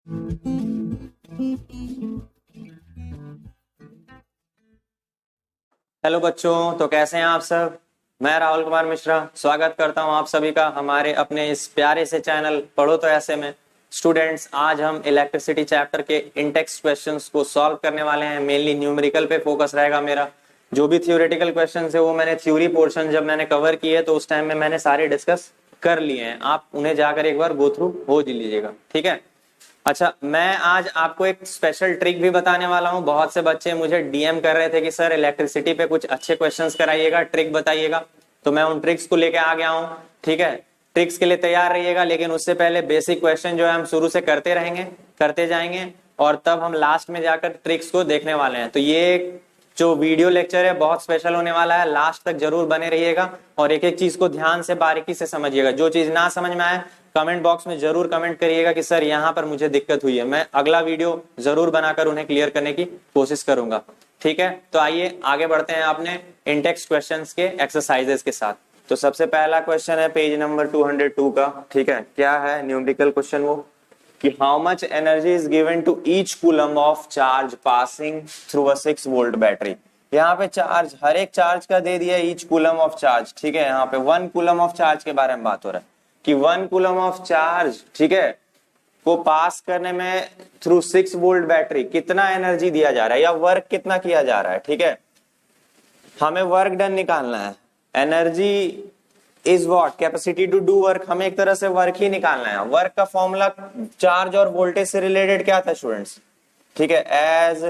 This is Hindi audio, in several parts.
हेलो बच्चों, तो कैसे हैं आप सब। मैं राहुल कुमार मिश्रा स्वागत करता हूं आप सभी का हमारे अपने इस प्यारे से चैनल पढ़ो तो ऐसे में। स्टूडेंट्स, आज हम इलेक्ट्रिसिटी चैप्टर के इंटेक्स्ट क्वेश्चंस को सॉल्व करने वाले हैं। मेनली न्यूमेरिकल पे फोकस रहेगा मेरा। जो भी थ्योरेटिकल क्वेश्चंस है वो मैंने थ्योरी पोर्शन जब मैंने कवर किए तो उस टाइम में मैंने सारे डिस्कस कर लिए हैं। आप उन्हें जाकर एक बार गो थ्रू हो लीजिएगा, ठीक है। अच्छा, मैं आज आपको एक स्पेशल ट्रिक भी बताने वाला हूं। बहुत से बच्चे मुझे डीएम कर रहे थे कि सर इलेक्ट्रिसिटी पे कुछ अच्छे क्वेश्चंस कराइएगा, ट्रिक बताइएगा। तो मैं उन ट्रिक्स को लेके आ गया हूं, ठीक है। ट्रिक्स के लिए तैयार रहिएगा, लेकिन उससे पहले बेसिक क्वेश्चन जो है हम शुरू से करते रहेंगे, करते जाएंगे, और तब हम लास्ट में जाकर ट्रिक्स को देखने वाले हैं। तो ये जो वीडियो लेक्चर है बहुत स्पेशल होने वाला है, लास्ट तक जरूर बने रहिएगा और एक एक चीज को ध्यान से बारीकी से समझिएगा। जो चीज ना समझ में आए कमेंट बॉक्स में जरूर कमेंट करिएगा कि सर यहाँ पर मुझे दिक्कत हुई है। मैं अगला वीडियो जरूर बनाकर उन्हें क्लियर करने की कोशिश करूंगा, ठीक है। तो आइए आगे बढ़ते हैं अपने इंटेक्स्ट क्वेश्चंस के एक्सरसाइजेस के साथ। तो सबसे पहला क्वेश्चन है पेज नंबर 202 का, ठीक है। क्या है न्यूमेरिकल क्वेश्चन वो कि how much energy is given to each coulomb of charge passing through a 6 volt battery. यहाँ पे चार्ज हर एक चार्ज का दे दिया ईच कूलम ऑफ चार्ज, ठीक है। यहाँ पे 1 कूलम ऑफ चार्ज के बारे में बात हो रहा है कि 1 कूलम ऑफ चार्ज, ठीक है, को पास करने में थ्रू 6 वोल्ट बैटरी कितना एनर्जी दिया जा रहा है या वर्क कितना किया जा रहा है, ठीक है। हमें वर्क डन निकालना है। Energy is what capacity to do work, हमें एक तरह से वर्क ही निकालना है। वर्क का फॉर्मूला चार्ज और वोल्टेज से रिलेटेड क्या था स्टूडेंट्स, ठीक है। As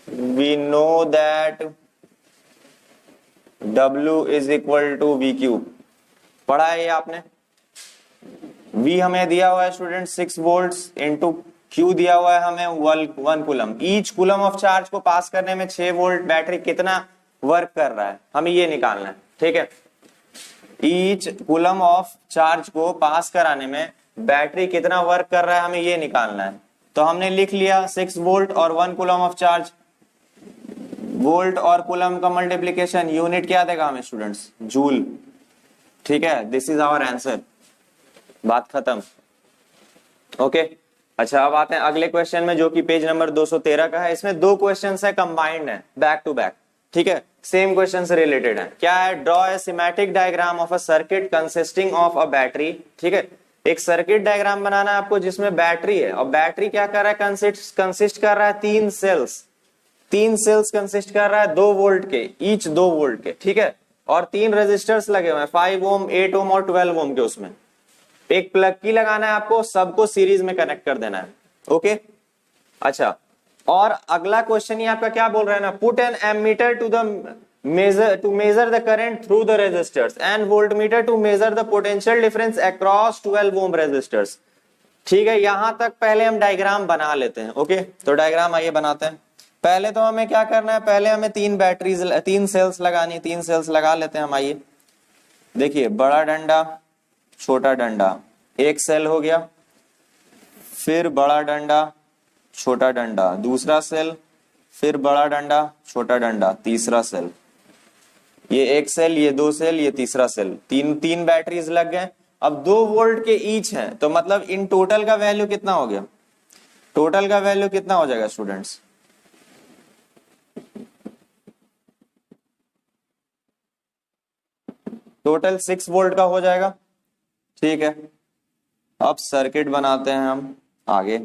we know that W is equal to V cube, पढ़ा है ये आपने। V हमें दिया हुआ है स्टूडेंट 6 वोल्ट्स इंटू Q दिया हुआ है हमें 1 coulomb. Each coulomb of charge को पास करने में 6 वोल्ट बैटरी कितना वर्क कर रहा है, हमें ये निकालना है, ठीक है। ईच कूलम ऑफ चार्ज को पास कराने में बैटरी कितना वर्क कर रहा है, हमें ये निकालना है। तो हमने लिख लिया 6 वोल्ट और 1 कूलम ऑफ चार्ज। वोल्ट और कूलम का मल्टीप्लीकेशन यूनिट क्या देगा हमें स्टूडेंट्स, जूल, ठीक है। दिस इज आवर आंसर, बात खत्म, ओके। अच्छा, अब आते हैं अगले क्वेश्चन में जो कि पेज नंबर 213 का है। इसमें दो क्वेश्चन है, कंबाइंड है, बैक टू बैक, ठीक है। सेम क्वेश्चन से रिलेटेड है। क्या है, draw a symmetric diagram of a circuit consisting of a battery, ठीक है। एक सर्किट डायग्राम बनाना है आपको जिसमें बैटरी है, और बैटरी क्या कर रहा है, कंसिस्ट कर रहा है 3 सेल्स कंसिस्ट कर रहा है 2 वोल्ट के, ईच 2 वोल्ट के, ठीक है। और 3 रेजिस्टर्स लगे हुए हैं 5 ओम, 8 ओम और 12 ओम के। उसमें एक प्लग की लगाना है आपको, सबको सीरीज में कनेक्ट कर देना है, ओके। अच्छा, और अगला क्वेश्चन ही आपका क्या बोल रहा है ना, put an ammeter to the measure the current through the resistors and voltmeter to measure the potential difference across 12 ohm resistors, ठीक है। यहां तक पहले हम डायग्राम बना लेते हैं, ओके। तो डायग्राम आइए बनाते हैं। पहले तो हमें क्या करना है, पहले हमें 3 सेल्स लगानी है। 3 सेल्स लगा लेते हैं हम, आइए देखिए। बड़ा डंडा, छोटा डंडा, एक सेल हो गया। फिर बड़ा डंडा, छोटा डंडा, दूसरा सेल, फिर बड़ा डंडा, छोटा डंडा, तीसरा सेल। ये एक सेल, ये 2 सेल, ये तीसरा सेल। तीन बैटरीज लग गए। अब 2 वोल्ट के ईच हैं, तो मतलब इन टोटल का वैल्यू कितना हो गया, टोटल का वैल्यू कितना हो जाएगा स्टूडेंट्स, टोटल 6 वोल्ट का हो जाएगा, ठीक है। अब सर्किट बनाते हैं हम आगे।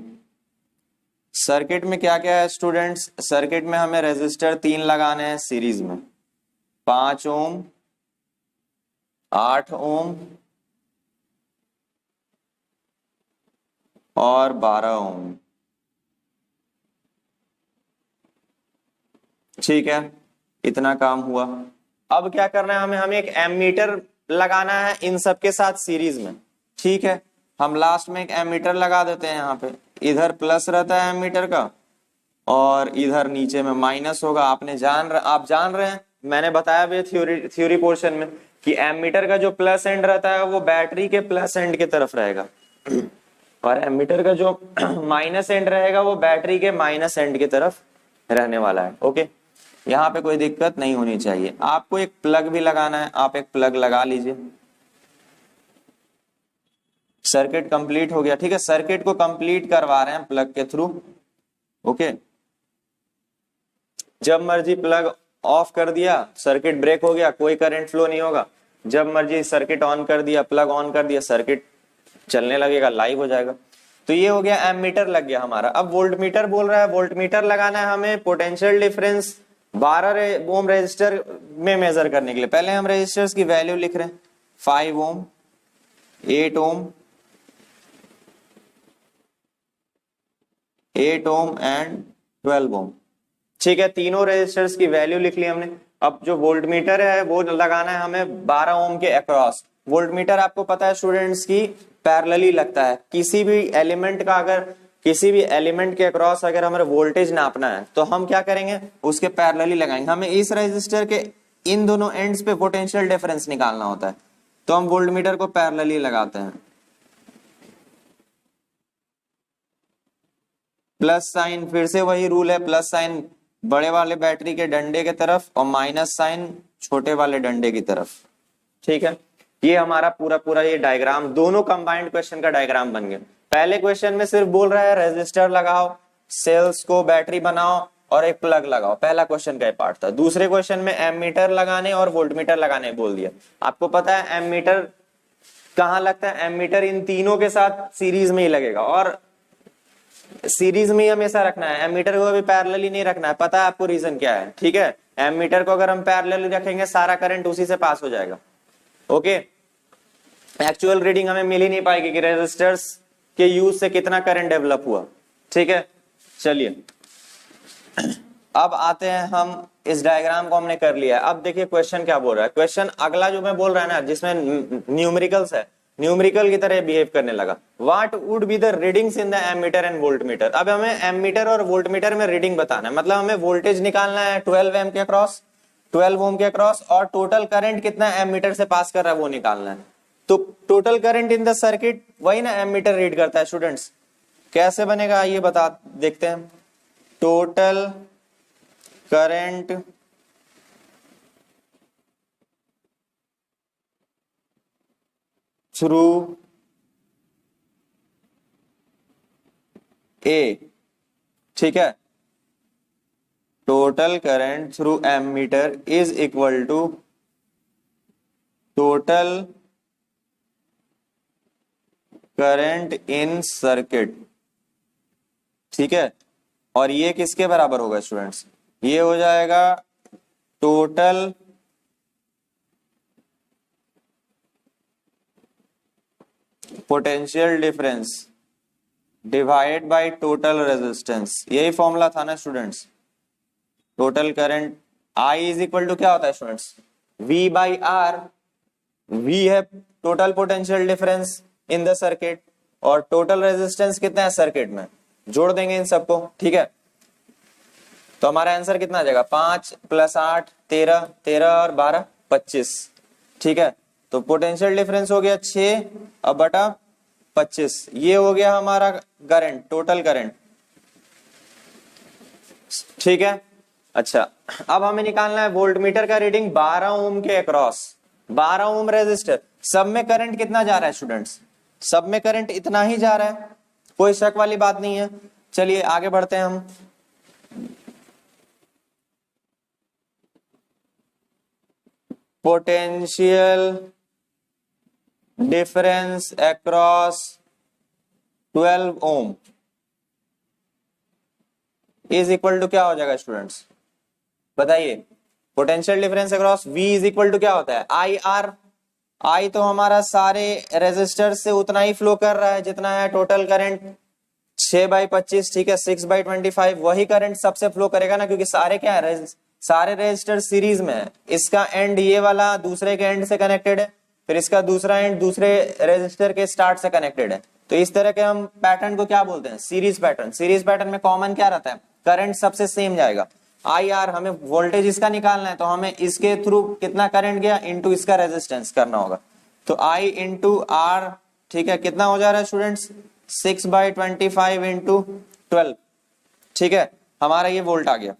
सर्किट में क्या क्या है स्टूडेंट्स, सर्किट में हमें रेजिस्टर 3 लगाने हैं सीरीज में, 5 ओम, 8 ओम और 12 ओम, ठीक है। इतना काम हुआ। अब क्या करना है हमें एक एमीटर लगाना है इन सबके साथ सीरीज में, ठीक है। हम लास्ट में एक एमीटर लगा देते हैं। यहाँ पे इधर प्लस रहता है एमीटर का और इधर नीचे में माइनस होगा। आप जान रहे हैं, मैंने बताया भी थ्योरी पोर्शन में कि एमीटर का जो प्लस एंड रहता है वो बैटरी के प्लस एंड की तरफ रहेगा और एमीटर का जो माइनस एंड रहेगा वो बैटरी के माइनस एंड की तरफ रहने वाला है, ओके। यहाँ पे कोई दिक्कत नहीं होनी चाहिए। आपको एक प्लग भी लगाना है, आप एक प्लग लगा लीजिए, सर्किट कंप्लीट हो गया। ठीक है, सर्किट को कंप्लीट करवा रहे हैं प्लग के थ्रू। ओके, जब मर्जी प्लग ऑफ कर दिया, सर्किट ब्रेक हो गया, कोई करंट फ्लो नहीं होगा। जब मर्जी सर्किट ऑन कर दिया, प्लग ऑन कर दिया, सर्किट चलने लगेगा, लाइव हो जाएगा। तो ये हो गया एमीटर लग गया हमारा। अब वोल्ट मीटर बोल रहा है, वोल्ट मीटर लगाना है हमें पोटेंशियल डिफरेंस 12 ओम रेजिस्टर में मेजर करने के लिए। पहले हम रेजिस्टर्स की वैल्यू लिख रहे हैं, 5 ओम, 8 ओम, 8 ओम एंड 12 ओम। ठीक है, तीनों रेजिस्टर्स की वैल्यू लिख ली हमने। अब जो वोल्ट मीटर है वो लगाना है हमें 12 ओम के अक्रॉस। वोल्ट मीटर आपको पता है स्टूडेंट्स की पैरेलली लगता है। किसी भी एलिमेंट का, अगर किसी भी एलिमेंट के अक्रॉस अगर हमें वोल्टेज नापना है तो हम क्या करेंगे, उसके पैरेलली लगाएंगे। हमें इस रेजिस्टर के इन दोनों एंड्स पे पोटेंशियल डिफरेंस निकालना होता है, तो हम वोल्ट मीटर को पैरेलली लगाते हैं। प्लस साइन, फिर से वही रूल है, प्लस साइन बड़े वाले बैटरी के डंडे के तरफ और माइनस साइन छोटे वाले डंडे की तरफ। ठीक है, ये हमारा पूरा पूरा ये डायग्राम, दोनों कंबाइंड क्वेश्चन का डायग्राम बन गया। पहले क्वेश्चन में सिर्फ बोल रहा है रेजिस्टर लगाओ, सेल्स को बैटरी बनाओ और एक प्लग लगाओ, पहला क्वेश्चन का पार्ट था। दूसरे क्वेश्चन में एमीटर लगाने और वोल्टमीटर लगाने बोल दिया। आपको पता है एमीटर कहां लगता है, एमीटर इन तीनों के साथ सीरीज में ही लगेगा, और सीरीज में ही हमेशा रखना है। एमीटर को भी पैरेलली नहीं रखना है, पता है आपको रीजन क्या है। ठीक है, एमीटर को अगर हम पैरेलली रखेंगे सारा करंट उसी से पास हो जाएगा। ओके, एक्चुअल रीडिंग हमें मिल ही नहीं पाएगी कि रेजिस्टर्स के यूज से कितना करंट डेवलप हुआ। ठीक है, चलिए अब आते हैं हम, इस डायग्राम को हमने कर लिया है। अब देखिए क्वेश्चन क्या बोल रहा है। क्वेश्चन अगला जो मैं बोल रहा है ना, जिसमें न्यूमेरिकल्स है, न्यूमेरिकल की तरह बिहेव करने लगा। What would be the readings in the ammeter and voltmeter. अब हमें एमीटर और वोल्टमीटर में रीडिंग बताना है, मतलब हमें वोल्टेज निकालना है 12 एम के अक्रॉस, 12 ओम के अक्रॉस, और टोटल करंट कितना एमीटर से पास कर रहा है वो निकालना है। तो total current in the circuit वही ना एमीटर रीड करता है स्टूडेंट्स। कैसे बनेगा ये बता देखते हैं। टोटल करंट थ्रू ए, ठीक है, total current through ammeter is equal to total current in circuit. ठीक है, और ये किसके बराबर होगा स्टूडेंट्स, ये हो जाएगा total potential difference divide by total resistance. यही फॉर्मूला था ना students. Total current I is equal to क्या होता है students, V by R. V है total potential difference in the circuit, और टोटल रेजिस्टेंस कितना है सर्किट में, जोड़ देंगे इन सबको। ठीक है, तो हमारा आंसर कितना आ जाएगा, 5 + 8 13, 13 और 12 25। ठीक है, तो पोटेंशियल डिफरेंस हो गया 6 अब बटा 25। ये हो गया हमारा करंट, टोटल करंट। ठीक है, अच्छा अब हमें निकालना है वोल्टमीटर का रीडिंग 12 ओम के अक्रॉस। 12 ओम रेजिस्टर, सब में करंट कितना जा रहा है स्टूडेंट्स, सब में करंट इतना ही जा रहा है, कोई शक वाली बात नहीं है। चलिए आगे बढ़ते हैं हम। Potential difference across 12 ohm is equal to क्या हो जाएगा स्टूडेंट्स, बताइए। Potential difference across V is equal to क्या होता है, आई आर। आई तो हमारा सारे रेजिस्टर से उतना ही फ्लो कर रहा है जितना है टोटल करंट, 6/25। ठीक है, 6/25 वही करंट सबसे फ्लो करेगा ना, क्योंकि सारे क्या है, सारे रेजिस्टर सीरीज में है। इसका एंड ये वाला दूसरे के एंड से कनेक्टेड है, फिर इसका दूसरा एंड दूसरे रेजिस्टर के स्टार्ट से कनेक्टेड है। तो इस तरह के हम पैटर्न को क्या बोलते हैं, सीरीज पैटर्न। सीरीज पैटर्न में कॉमन क्या रहता है, करंट सबसे सेम जाएगा। आई आर, हमें वोल्टेज इसका निकालना है, तो हमें इसके थ्रू कितना करंट गया इनटू इसका रेजिस्टेंस करना होगा। तो आई इंटू आर, ठीक है, कितना हो जा रहा है स्टूडेंट्स, 6/25 इंटू 12। ठीक है, हमारा ये वोल्ट आ गया,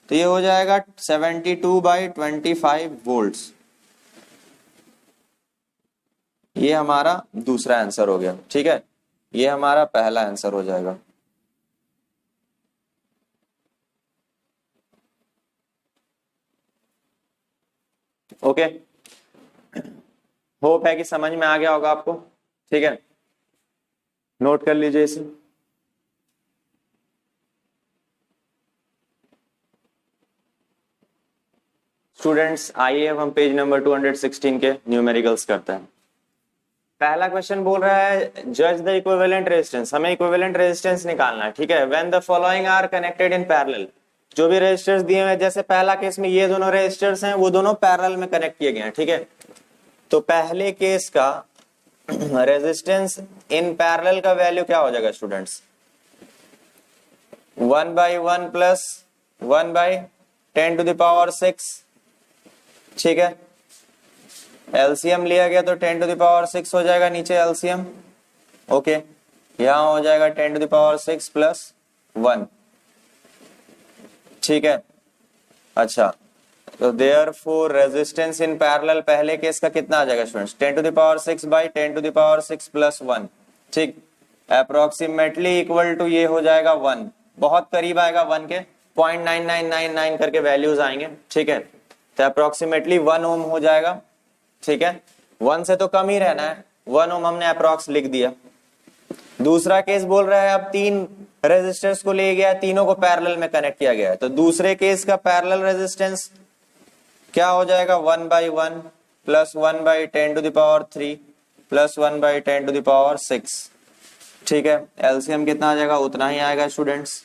तो ये हो जाएगा 72/25 वोल्ट्स। ये हमारा दूसरा आंसर हो गया, ठीक है, ये हमारा पहला आंसर हो जाएगा। ओके, होप है कि समझ में आ गया होगा आपको, ठीक है, नोट कर लीजिए इसे। स्टूडेंट्स आइए अब हम पेज नंबर 216 के न्यूमेरिकल्स करते हैं। पहला क्वेश्चन बोल रहा है जज द इक्विवेलेंट रेजिस्टेंस, हमें इक्विवेलेंट रेजिस्टेंस निकालना है, ठीक है। When the following are connected in parallel, जो भी रेजिस्टर्स दिए हुए, जैसे पहला केस में ये दोनों रेजिस्टर्स हैं वो दोनों पैरेलल में कनेक्ट किए गए हैं, ठीक है। तो पहले केस का रेजिस्टेंस इन पैरेलल का वैल्यू क्या हो जाएगा स्टूडेंट्स, 1/1 प्लस 1/10⁶, ठीक है। एलसीएम लिया गया तो 10⁶ हो जाएगा नीचे एलसीएम, ओके, यहां हो जाएगा 10⁶ प्लस 1, ठीक है। अच्छा, तो देयरफॉर रेजिस्टेंस इन पैरेलल पहले केस का कितना आ जाएगा स्टूडेंट्स, 10⁶/10⁶ प्लस 1, ठीक, अप्रोक्सीमेटली इक्वल टू ये हो जाएगा 1, बहुत करीब आएगा 1 के, 0.9999 करके वैल्यूज आएंगे, ठीक है। तो अप्रोक्सीमेटली 1 ओम हो जाएगा, ठीक है, 1 से तो कम ही रहना है, 1 ओम हमने अप्रोक्स लिख दिया। दूसरा केस बोल रहा है अब 3 रेजिस्टर्स को ले गया, तीनों को पैरेलल में कनेक्ट किया गया है, तो दूसरे केस का पैरेलल रेजिस्टेंस क्या हो जाएगा, 1/1 प्लस 1/10⁻³ प्लस 1/10⁶, ठीक है। एलसीएम कितना आ जाएगा, उतना ही आएगा स्टूडेंट्स,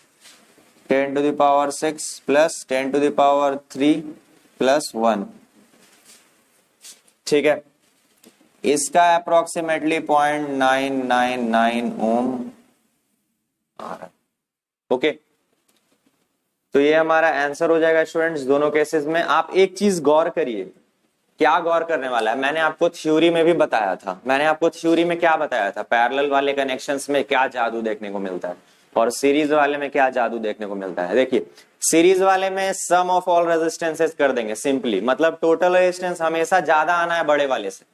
10⁶ प्लस 10⁻³ प्लस 1, ठीक है। इसका अप्रोक्सीमेटली 0.999 ओम आ रहा है, ओके। तो ये हमारा आंसर हो जाएगा स्टूडेंट्स दोनों केसेस में। आप एक चीज गौर करिए, क्या गौर करने वाला है, मैंने आपको थ्योरी में भी बताया था, मैंने आपको थ्योरी में क्या बताया था, पैरेलल वाले कनेक्शंस में क्या जादू देखने को मिलता है और सीरीज वाले में क्या जादू देखने को मिलता है। देखिए, सीरीज वाले में सम ऑफ ऑल रेजिस्टेंसेस कर देंगे सिंपली, मतलब टोटल रेजिस्टेंस हमेशा ज्यादा आना है बड़े वाले से,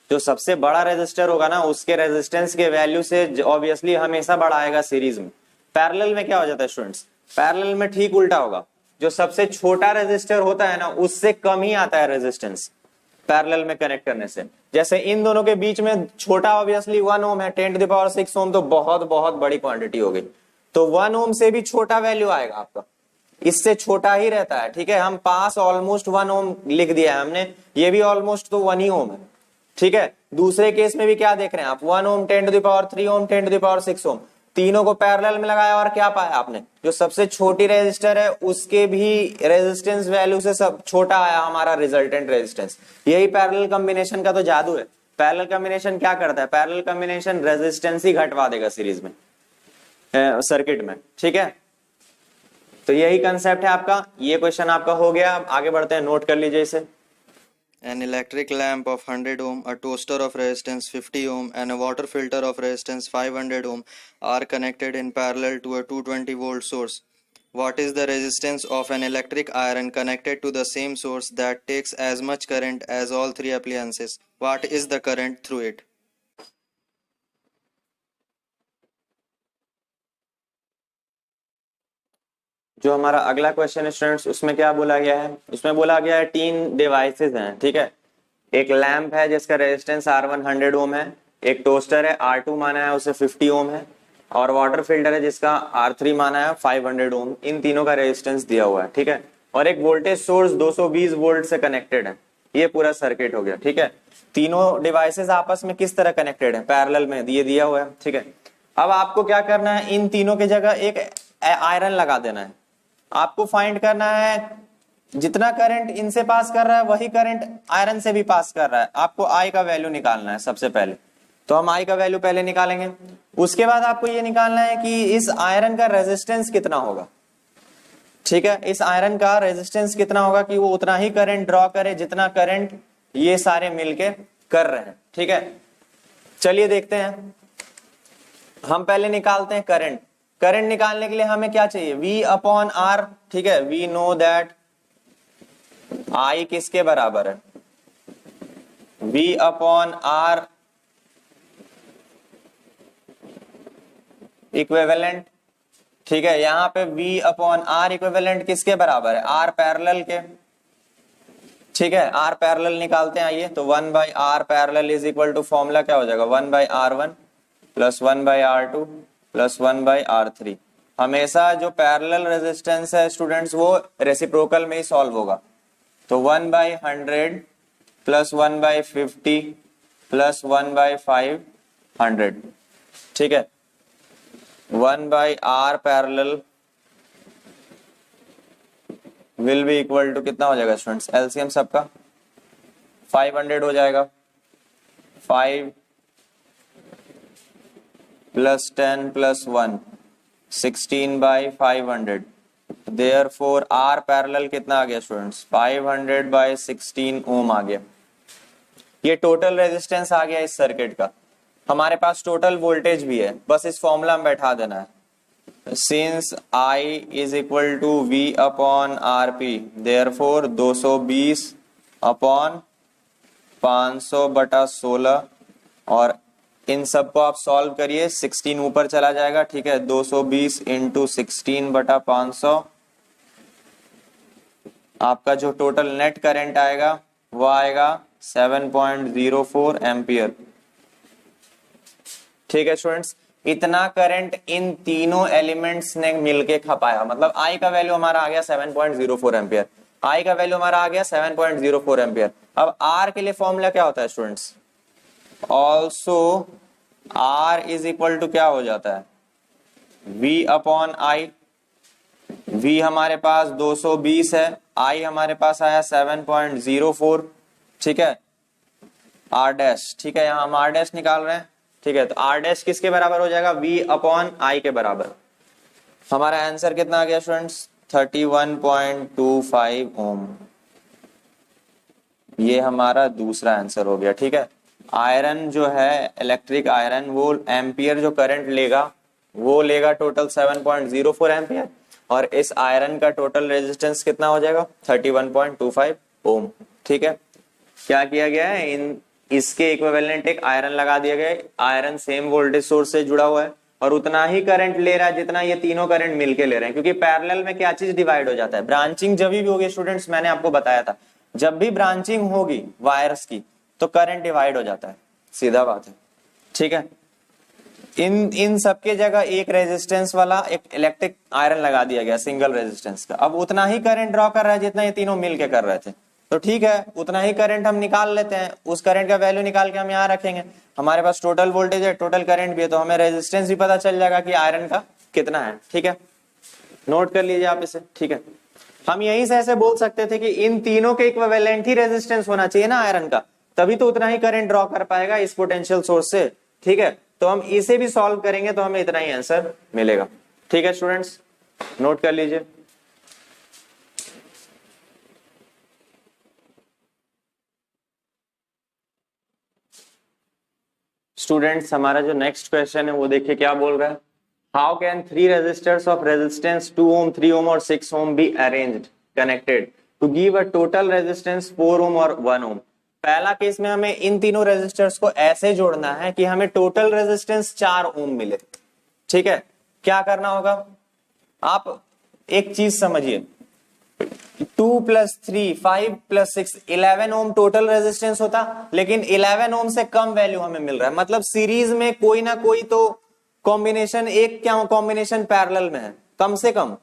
जो सबसे बड़ा रेजिस्टर होगा ना उसके रेजिस्टेंस के वैल्यू से ऑब्वियसली हमेशा बड़ा आएगा सीरीज में। पैरेलल में क्या हो जाता है स्टूडेंट्स, पैरेलल में ठीक उल्टा होगा, जो सबसे छोटा रेजिस्टर होता है ना उससे कम ही आता है रेजिस्टेंस पैरेलल में कनेक्ट करने से। जैसे इन दोनों के बीच में छोटा ऑब्वियसली 1 ओम है, 10⁶ ओम तो बहुत बहुत बड़ी क्वांटिटी हो गई, तो 1 ओम से भी छोटा वैल्यू आएगा आपका, इससे छोटा ही रहता है, ठीक है। हम पास ऑलमोस्ट 1 ओम लिख दिया है हमने, ये भी ऑलमोस्ट तो 1 ही ओम है, ठीक है। दूसरे केस में भी क्या देख रहे हैं आप, 1 ओम, 10⁻³ ओम, 10⁶ ओम, तीनों को पैरेलल में लगाया और क्या पाया आपने, जो सबसे छोटी रेजिस्टर है उसके भी रेजिस्टेंस वैल्यू से सब छोटा आया हमारा रिजल्टेंट रेजिस्टेंस। यही पैरेलल कॉम्बिनेशन का तो जादू है। पैरेलल कॉम्बिनेशन क्या करता है, पैरेलल कॉम्बिनेशन रेजिस्टेंस ही घटवा देगा सीरीज में, सर्किट में, ठीक है। तो यही कंसेप्ट है आपका, ये क्वेश्चन आपका हो गया। अब आगे बढ़ते हैं, नोट कर लीजिए इसे। An electric lamp of 100 ohm, a toaster of resistance 50 ohm, and a water filter of resistance 500 ohm are connected in parallel to a 220 volt source. What is the resistance of an electric iron connected to the same source that takes as much current as all three appliances? What is the current through it? जो हमारा अगला क्वेश्चन है स्टूडेंट्स, उसमें क्या बोला गया है, उसमें बोला गया है 3 डिवाइसेस हैं, ठीक है। एक लैंप है जिसका रेजिस्टेंस R1 100 ओम है, एक टोस्टर है R2 माना है उसे 50 ओम है, और वाटर फिल्टर है जिसका R3 माना है 500 ओम। इन तीनों का रेजिस्टेंस दिया हुआ है, ठीक है। और एक वोल्टेज सोर्स 220 वोल्ट से कनेक्टेड है। ये पूरा सर्किट हो गया, ठीक है। तीनों डिवाइसेस आपस में किस तरह कनेक्टेड है, पैरेलल में, ये दिया हुआ है, ठीक है। अब आपको क्या करना है, इन तीनों की जगह एक आयरन लगा देना है। आपको फाइंड करना है जितना करंट इनसे पास कर रहा है वही करंट आयरन से भी पास कर रहा है। आपको आई का वैल्यू निकालना है सबसे पहले, तो हम आई का वैल्यू पहले निकालेंगे। उसके बाद आपको ये निकालना है कि इस आयरन का रेजिस्टेंस कितना होगा, ठीक है। इस आयरन का रेजिस्टेंस कितना होगा कि वो उतना ही करंट ड्रॉ करे जितना करंट ये सारे मिलके कर रहे हैं, ठीक है। चलिए देखते हैं, हम पहले निकालते हैं करंट। करंट निकालने के लिए हमें क्या चाहिए, V/R, ठीक है। वी नो दैट I किसके बराबर है, V/R इक्विवेलेंट, ठीक है। यहाँ पे V अपॉन R इक्विवेलेंट किसके बराबर है? R पैरेलल के, ठीक है। R पैरेलल निकालते हैं, आइए। तो 1 by R parallel is equal to formula क्या हो जाएगा? 1 by R1 plus 1 by R2 plus 1 by R3। हमेशा जो पैरेलल रेजिस्टेंस है स्टूडेंट्स वो रेसिप्रोकल में ही सॉल्व होगा। तो 1 by 100 plus 1 by 50 plus 1 by 500, ठीक है। 1 by R parallel will be equal to कितना हो जाएगा स्टूडेंट्स? एलसीएम सबका 500 हो जाएगा। 5 plus 10 plus 1 16 by 500। Therefore R parallel कितना आ गया स्टूडेंट्स? 500 बाई 16 ओम आ गया। ये टोटल रेजिस्टेंस आ गया इस सर्किट का। हमारे पास टोटल वोल्टेज भी है, बस इस फॉर्मूला में बैठा देना है। Since I is equal to V upon RP, therefore 220 upon 500 बटा 16, और इन सबको आप सॉल्व करिए, 16 ऊपर चला जाएगा, ठीक है। 220 इंटू 16 बटा 500, आपका जो टोटल नेट करंट आएगा वो आएगा 7.04 एम्पियर, ठीक है स्टूडेंट्स। इतना करंट इन तीनों एलिमेंट्स ने मिलके खपाया, मतलब I का वैल्यू हमारा आ गया 7.04 एम्पियर। I का वैल्यू हमारा आ गया 7.04 एम्पियर। अब R के लिए फॉर्मूला क्या होता है students? Also R is equal to क्या हो जाता है? V upon I। V हमारे पास 220 है, I हमारे पास आया 7.04, ठीक है। R डैश, ठीक है, यहाँ हम R डैश निकाल रहे हैं, ठीक है। तो R डैश किसके बराबर हो जाएगा? V अपॉन I के बराबर। हमारा आंसर कितना आ गया स्टूडेंट्स? 31.25 ओम। ये हमारा दूसरा आंसर हो गया, ठीक है। आयरन जो है, इलेक्ट्रिक आयरन, वो एम्पियर जो करंट लेगा वो लेगा टोटल 7.04 एम्पियर, और इस आयरन का टोटल रेजिस्टेंस कितना हो जाएगा? 31.25 ओम, ठीक है। क्या किया गया है? इसके इक्विवेलेंट एक आयरन लगा दिया गया है। आयरन सेम वोल्टेज सोर्स से जुड़ा हुआ है और उतना ही करंट ले रहा है जितना ये तीनों करंट मिलके ले रहे हैं, क्योंकि पैरेलल में क्या चीज डिवाइड हो जाता है? ब्रांचिंग जब भी होगी स्टूडेंट्स, मैंने आपको बताया था, जब भी ब्रांचिंग होगी वायर्स की तो करंट डिवाइड हो जाता है, सीधा बात है, ठीक है। इन सबके जगह एक रेजिस्टेंस वाला एक इलेक्ट्रिक आयरन लगा दिया गया सिंगल रेजिस्टेंस का। अब उतना ही करंट ड्रॉ कर रहा है जितना ये तीनों मिलके कर रहे थे, तो ठीक है, उतना ही करंट हम निकाल लेते हैं। उस करंट का वैल्यू निकाल के हम यहाँ रखेंगे। हमारे पास टोटल वोल्टेज है, टोटल करंट भी है, तो हमें रेजिस्टेंस भी पता चल जाएगा कि आयरन का कितना है, ठीक है। नोट कर लीजिए आप इसे, ठीक है। हम यहीं से ऐसे बोल सकते थे कि इन तीनों के इक्विवेलेंट ही रेजिस्टेंस होना चाहिए ना आयरन का, तभी तो उतना ही करंट ड्रॉ कर पाएगा इस पोटेंशियल सोर्स से, ठीक है। तो हम इसे भी सॉल्व करेंगे तो हमें इतना ही आंसर मिलेगा, ठीक है स्टूडेंट्स, नोट कर लीजिए। स्टूडेंट्स हमारा जो नेक्स्ट क्वेश्चन है वो देखिए क्या बोल रहा है। How can 3 resistors of resistance 2 ohm, 3 ohm और 6 ohm be arranged connected to give a total resistance 4 ohm और 1 ओम। पहला केस में हमें इन तीनों रेजिस्टर्स को ऐसे जोड़ना है कि हमें टोटल रेजिस्टेंस 4 ओम मिले, ठीक है। क्या करना होगा? आप एक चीज समझिए, 2 प्लस 3 5 प्लस 6 11 ओम टोटल रेजिस्टेंस होता, लेकिन 11 ओम से कम वैल्यू हमें मिल रहा है, मतलब सीरीज में कोई ना कोई तो कॉम्बिनेशन, एक क्या कॉम्बिनेशन पैरेलल में है कम से कम,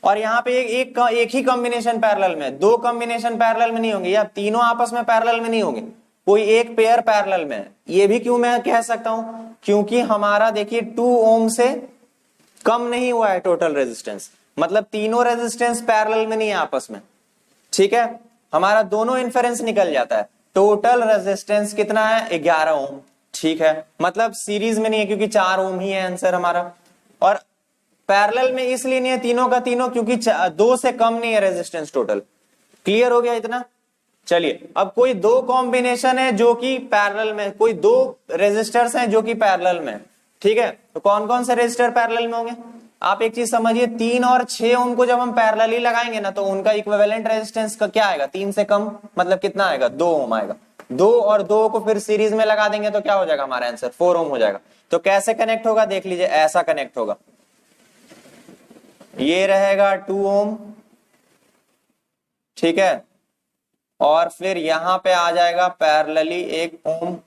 और यहाँ पे एक ही कॉम्बिनेशन पैरेलल में, 2 कॉम्बिनेशन पैरेलल में नहीं होंगे, या तीनों आपस में पैरेलल में नहीं होंगे, कोई एक पेयर पैरेलल में है। ये भी क्यों मैं कह सकता हूं? क्योंकि हमारा देखिए 2 ओम से कम नहीं हुआ है टोटल रेजिस्टेंस, मतलब तीनों रेजिस्टेंस पैरेलल में नहीं है आपस में, ठीक है। हमारा दोनों इन्फेरेंस निकल जाता है। टोटल रेजिस्टेंस कितना है? 11 ओम, ठीक है, मतलब सीरीज में नहीं है क्योंकि 4 ओम ही है आंसर हमारा, और पैरेलल में इसलिए नहीं है तीनों का तीनों क्योंकि 2 से कम नहीं है रेजिस्टेंस टोटल। क्लियर हो गया इतना? चलिए, अब कोई 2 कॉम्बिनेशन है जो कि पैरेलल में, कोई 2 रेजिस्टर्स हैं जो कि पैरेलल में, ठीक है। तो कौन कौन से रेजिस्टर पैरेलल में होंगे? आप एक चीज समझिए, 3 और 6 ओम को जब हम पैरेलली लगाएंगे ना तो उनका इक्विवेलेंट रेजिस्टेंस का क्या आएगा? 3 से कम, मतलब कितना आएगा? 2 ओम आएगा। दो और दो को फिर सीरीज में लगा देंगे तो क्या हो जाएगा हमारा आंसर 4 ओम हो जाएगा। तो कैसे कनेक्ट होगा देख लीजिए, ऐसा कनेक्ट होगा, ये रहेगा 2 ओम, ठीक है, और फिर यहां पे आ जाएगा पैरेलली 1 ओम।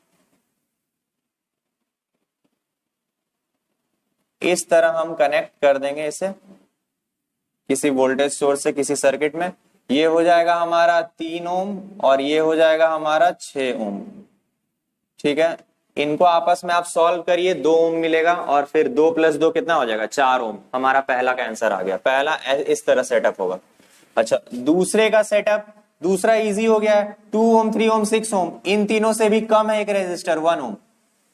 इस तरह हम कनेक्ट कर देंगे इसे किसी वोल्टेज सोर्स से किसी सर्किट में। ये हो जाएगा हमारा 3 ओम और ये हो जाएगा हमारा 6 ओम, ठीक है। इनको आपस में आप सॉल्व करिए, 2 ओम मिलेगा और फिर 2 + 2 कितना हो जाएगा 4 ओम। हमारा पहला का आंसर आ गया। पहला इस तरह सेटअप होगा। अच्छा, दूसरे का सेटअप, दूसरा इजी हो गया है। 2 ओम, 3 ओम, 6 ओम, इन तीनों से भी कम है एक रेजिस्टर 1 ओम।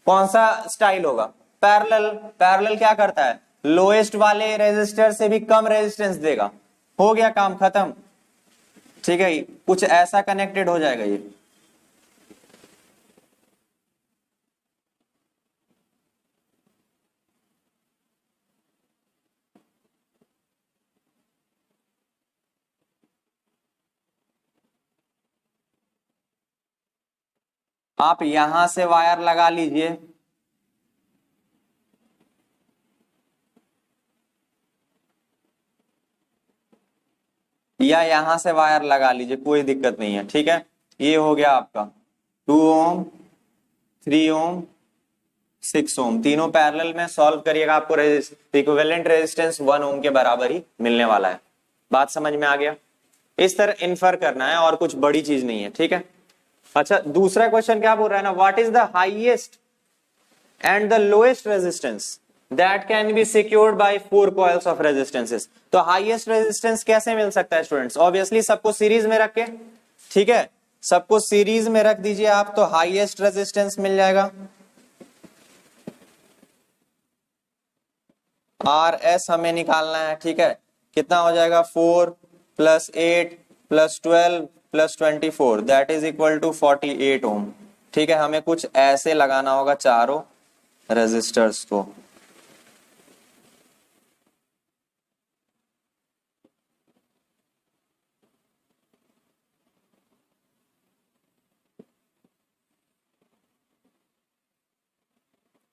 कौन सा स्टाइल होगा? पैरेलल। पैरेलल क्या करता है? लोएस्ट वाले रेजिस्टर से भी कम रेजिस्टेंस देगा। हो गया काम खत्म, ठीक है। कुछ ऐसा कनेक्टेड हो जाएगा ये। आप यहां से वायर लगा लीजिए, या यहां से वायर लगा लीजिए, कोई दिक्कत नहीं है, ठीक है। ये हो गया आपका 2 ओम, 3 ओम, 6 ओम, तीनों पैरेलल में सॉल्व करिएगा, आपको इक्विवेलेंट रेजिस्टेंस 1 ओम के बराबर ही मिलने वाला है। बात समझ में आ गया? इस तरह इन्फर करना है और कुछ बड़ी चीज नहीं है, ठीक है। अच्छा, दूसरा क्वेश्चन क्या बोल रहा है ना, what is the highest and the lowest resistance that can be secured by 4 coils of resistances. तो हाईएस्ट रेजिस्टेंस कैसे मिल सकता है स्टूडेंट्स? ऑब्वियसली सबको सीरीज में रख के, ठीक है, सबको सीरीज में रख दीजिए आप, तो हाईएस्ट रेजिस्टेंस मिल जाएगा। आर एस हमें निकालना है, ठीक है। कितना हो जाएगा? 4 + 8 + 12 + 24 दैट इज इक्वल टू 48 ओम, ठीक है। हमें कुछ ऐसे लगाना होगा चारों रेजिस्टर्स को।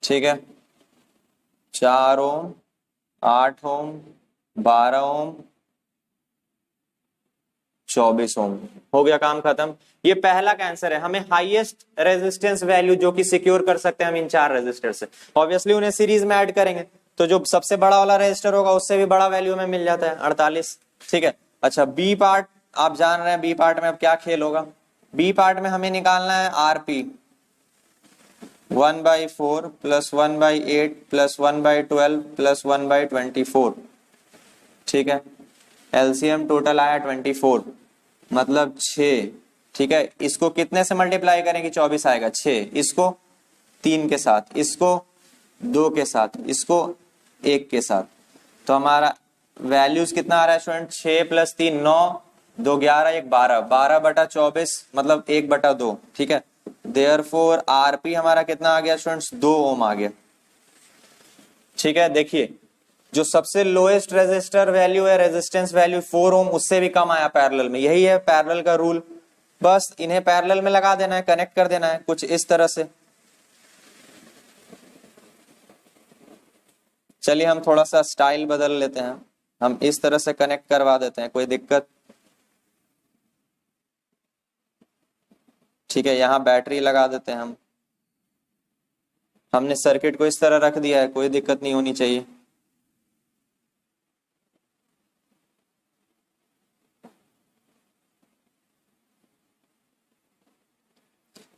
ठीक है, 4 ओम, 8 ओम, 12 ओम, 24 ओम। हो गया काम खत्म। ये पहला का आंसर है। हमें हाईएस्ट रेजिस्टेंस वैल्यू जो कि सिक्योर कर सकते हैं हम इन 4 रेजिस्टर से। ऑब्वियसली उन्हें सीरीज में ऐड करेंगे तो जो सबसे बड़ा वाला रेजिस्टर होगा उससे भी बड़ा वैल्यू में मिल जाता है 48, ठीक है। अच्छा, बी पार्ट आप जान रहे हैं, बी पार्ट में अब क्या खेल होगा? बी पार्ट में हमें निकालना है आरपी 1/4 + 1/8 + 1/12 + 1/24, ठीक है। एलसीएम टोटल आया 24, मतलब 6, ठीक है। इसको कितने से मल्टीप्लाई करेंगे? 24 आएगा। 6, इसको 3 के साथ, इसको 2 के साथ, इसको 1 के साथ, तो हमारा वैल्यूज कितना आ रहा है स्टूडेंट? 6 + 3 9, 2 11, 1 12, 12/24 मतलब 1/2, ठीक है। देयरफॉर आरपी हमारा कितना आ गया स्टूडेंट्स? 2 ओम आ गया, ठीक है। देखिए, जो सबसे लोएस्ट रेजिस्टर वैल्यू है, रेजिस्टेंस वैल्यू 4 ओम, उससे भी कम आया पैरेलल में। यही है पैरेलल का रूल। बस इन्हें पैरेलल में लगा देना है, कनेक्ट कर देना है कुछ इस तरह से। चलिए हम थोड़ा सा स्टाइल बदल लेते हैं, हम इस तरह से कनेक्ट करवा देते हैं, कोई दिक्कत? ठीक है, यहाँ बैटरी लगा देते हैं हम। हमने सर्किट को इस तरह रख दिया है, कोई दिक्कत नहीं होनी चाहिए।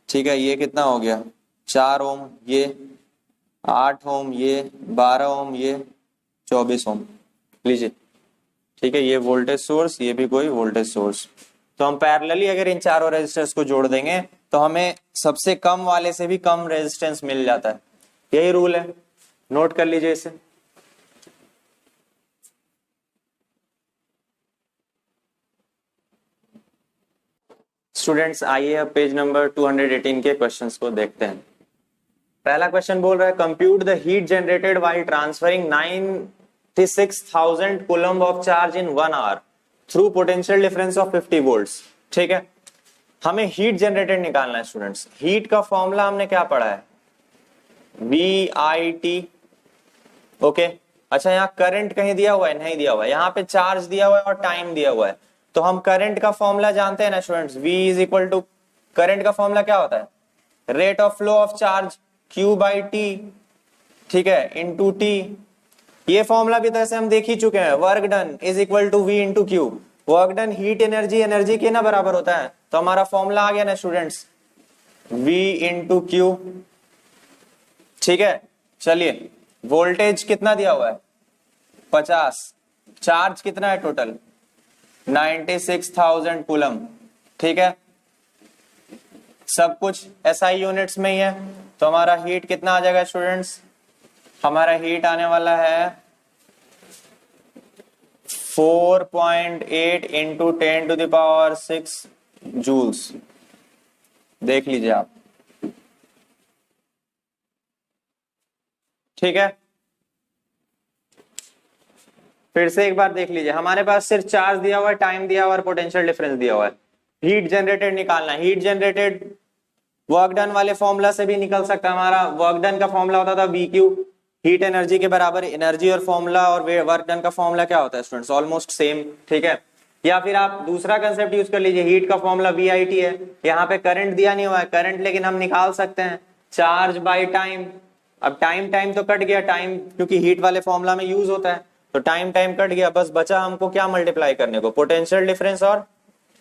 ठीक है, ये कितना हो गया? 4 ओम, ये 8 ओम, ये 12 ओम, ये 24 ओम लीजिए, ठीक है। ये वोल्टेज सोर्स, ये भी कोई वोल्टेज सोर्स। तो हम पैरेलली अगर इन चारों रेजिस्टेंस को जोड़ देंगे तो हमें सबसे कम वाले से भी कम रेजिस्टेंस मिल जाता है। यही रूल है, नोट कर लीजिए इसे। स्टूडेंट्स आइए अब पेज नंबर 218 के क्वेश्चंस को देखते हैं। पहला क्वेश्चन बोल रहा है, compute the heat generated while transferring 96,000 coulomb of charge in 1 hour through potential difference of 50 volts, ठीक है। हमें हीट जनरेटेड निकालना है स्टूडेंट्स। हीट का फॉर्मूला हमने क्या पढ़ा है, VIT। ओके, अच्छा यहाँ करंट कहीं दिया हुआ है, नहीं दिया हुआ है, यहाँ पे चार्ज दिया हुआ है और टाइम दिया हुआ है। तो हम करंट का फॉर्मूला जानते हैं ना students, V is equal to, current का फॉर्मूला क्या होता है, rate of flow of charge Q/T, ठीक है, इनटू T। ये फॉर्मूला भी तो ऐसे हम देख ही चुके हैं, work done is equal to V into Q. Work done heat energy, energy के ना बराबर होता है, तो हमारा फॉर्मूला आ गया ना स्टूडेंट्स, V इंटू क्यू। ठीक है, चलिए वोल्टेज कितना दिया हुआ है, 50, चार्ज कितना है टोटल, 96,000 कूलम। ठीक है, सब कुछ SI यूनिट्स में ही है, तो हमारा हीट कितना आ जाएगा स्टूडेंट्स, हमारा हीट आने वाला है 4.8 इंटू 10⁻6 जूल्स। देख लीजिए आप, ठीक है। फिर से एक बार देख लीजिए, हमारे पास सिर्फ चार्ज दिया हुआ है, टाइम दिया हुआ है, पोटेंशियल डिफरेंस दिया हुआ है। हीट जनरेटेड निकालना है, हीट जनरेटेड वर्क डन वाले फॉर्मूला से भी निकल सकता है। हमारा वर्क डन का फॉर्मूला होता था VQ, हीट एनर्जी के बराबर एनर्जी, और फॉर्मूला और वर्क डन का फॉर्मूला क्या होता है स्टूडेंट्स, ऑलमोस्ट सेम। ठीक है, या फिर आप दूसरा कंसेप्ट यूज कर लीजिए, हीट का फॉर्मूला VIT है, यहाँ पे करंट दिया नहीं हुआ है करंट, लेकिन हम निकाल सकते हैं चार्ज बाय टाइम। अब टाइम तो कट गया, टाइम क्योंकि हीट वाले फॉर्मूला में यूज होता है, तो टाइम कट गया, बस बचा हमको क्या मल्टीप्लाई करने को, पोटेंशियल डिफरेंस और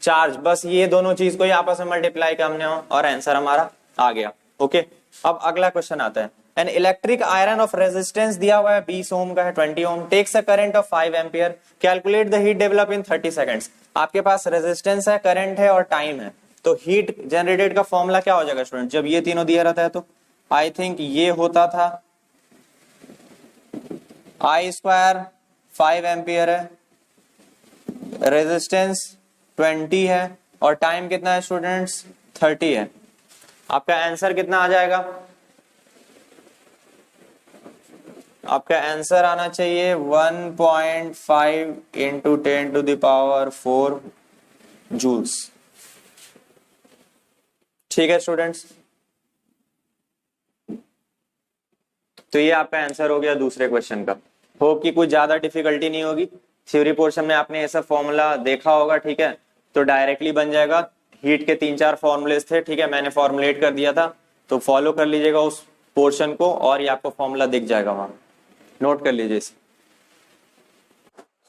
चार्ज, बस ये दोनों चीज को ही आपस में मल्टीप्लाई करने हो और आंसर हमारा आ गया। ओके, अब अगला क्वेश्चन आता है, an electric iron of resistance दिया हुआ है 20 ओम का है, 20 ohm, takes a current of 5 ampere, calculate the heat develop in 30 seconds. आपके पास रेजिस्टेंस है, करंट है और टाइम है, तो हीट जनरेटेड का फॉर्मूला क्या हो जाएगा स्टूडेंट, जब ये तीनों दिया रहता है तो आई थिंक ये होता था I² 5 एम्पियर है, रेजिस्टेंस 20 है और टाइम कितना है स्टूडेंट्स 30 है। आपका आंसर कितना आ जाएगा, आपका आंसर आना चाहिए 1.5 इंटू 10⁻4 जूल्स। ठीक है स्टूडेंट्स, तो ये आपका आंसर हो गया दूसरे क्वेश्चन का। होप कि कुछ ज्यादा डिफिकल्टी नहीं होगी, थ्योरी पोर्शन में आपने ऐसा फॉर्मूला देखा होगा। ठीक है, तो डायरेक्टली बन जाएगा, हीट के 3-4 फॉर्मूलेस थे, ठीक है, मैंने फॉर्मुलेट कर दिया था, तो फॉलो कर लीजिएगा उस पोर्शन को और ये आपको फॉर्मूला दिख जाएगा, वहां नोट कर लीजिए इसे।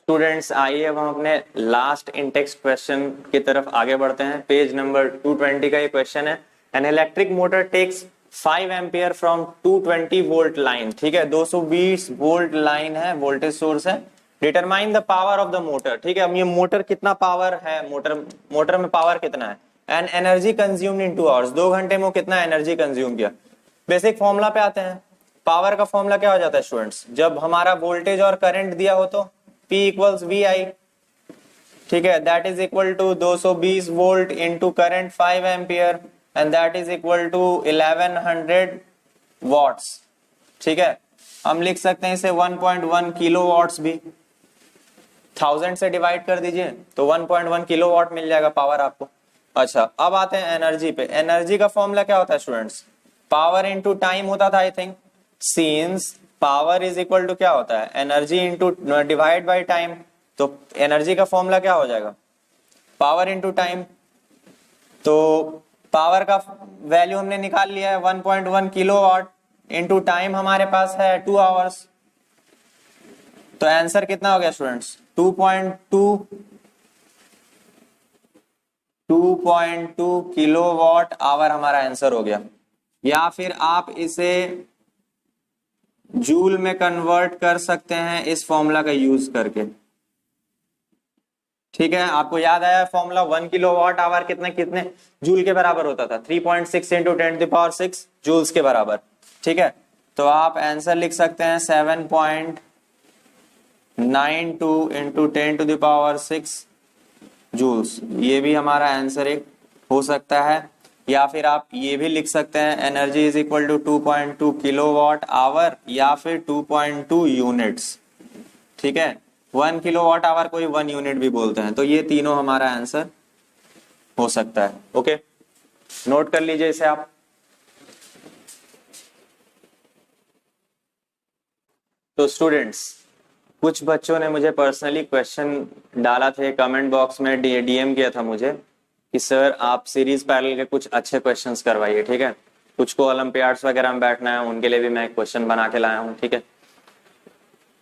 स्टूडेंट्स आइए अब हम अपने लास्ट इंटेक्स्ट क्वेश्चन की तरफ आगे बढ़ते हैं। पेज नंबर 220 का ये क्वेश्चन है, an electric motor takes 5 ampere from 220 volt line. ठीक है, 220 वोल्ट लाइन है, वोल्टेज सोर्स है। Determine the power of the motor. ठीक है, अब ये मोटर कितना पावर है, मोटर में पावर कितना है, and energy consumed in 2 hours, 2 घंटे में कितना एनर्जी कंज्यूम किया। बेसिक फॉर्मूला पे आते हैं, पावर का फॉर्मूला क्या हो जाता है स्टूडेंट्स, जब हमारा वोल्टेज और करंट दिया हो तो P इक्वल्स VI। ठीक है, that is equal to 220 volt into current 5 ampere and that is equal to 1100 watts. ठीक है, हम लिख सकते हैं इसे 1.1 किलो वॉट्स भी, 1000 से डिवाइड कर दीजिए तो 1.1 किलो वॉट मिल जाएगा पावर आपको। अच्छा, अब आते हैं एनर्जी पे। एनर्जी का फॉर्मूला क्या होता है स्टूडेंट्स, पावर इंटू टाइम होता था I think, since power is equal to क्या होता है, energy into divide by time, तो एनर्जी का फॉर्मूला क्या हो जाएगा, पावर इंटू टाइम। तो पावर का वैल्यू हमने निकाल लिया है 1.1 किलो वॉट, इंटू टाइम हमारे पास है 2 आवर्स, तो आंसर कितना हो गया स्टूडेंट्स 2.2 किलो वॉट आवर हमारा आंसर हो गया। या फिर आप इसे जूल में कन्वर्ट कर सकते हैं इस फॉर्मूला का यूज करके। ठीक है, आपको याद आया फॉर्मूला, 1 किलो वॉट आवर कितने जूल के बराबर होता था, 3.6 इंटू 10⁻6 जूल्स के बराबर। ठीक है, तो आप आंसर लिख सकते हैं 7.92 इंटू 10⁻6 जूल्स, ये भी हमारा आंसर एक हो सकता है। या फिर आप ये भी लिख सकते हैं energy is equal to 2.2 kilowatt hour या फिर 2.2 यूनिट्स। ठीक है, 1 किलो वॉट आवर को 1 यूनिट भी बोलते हैं, तो ये तीनों हमारा आंसर हो सकता है। ओके, नोट कर लीजिए इसे आप। तो स्टूडेंट्स, कुछ बच्चों ने मुझे पर्सनली क्वेश्चन डाला थे कमेंट बॉक्स में, डीएम किया था मुझे कि सर आप सीरीज पैरेलल के कुछ अच्छे क्वेश्चंस करवाइए। ठीक है, कुछ को ओलंपियाड्स वगैरह में बैठना है, उनके लिए भी मैं क्वेश्चन बना के लाया हूँ। ठीक है,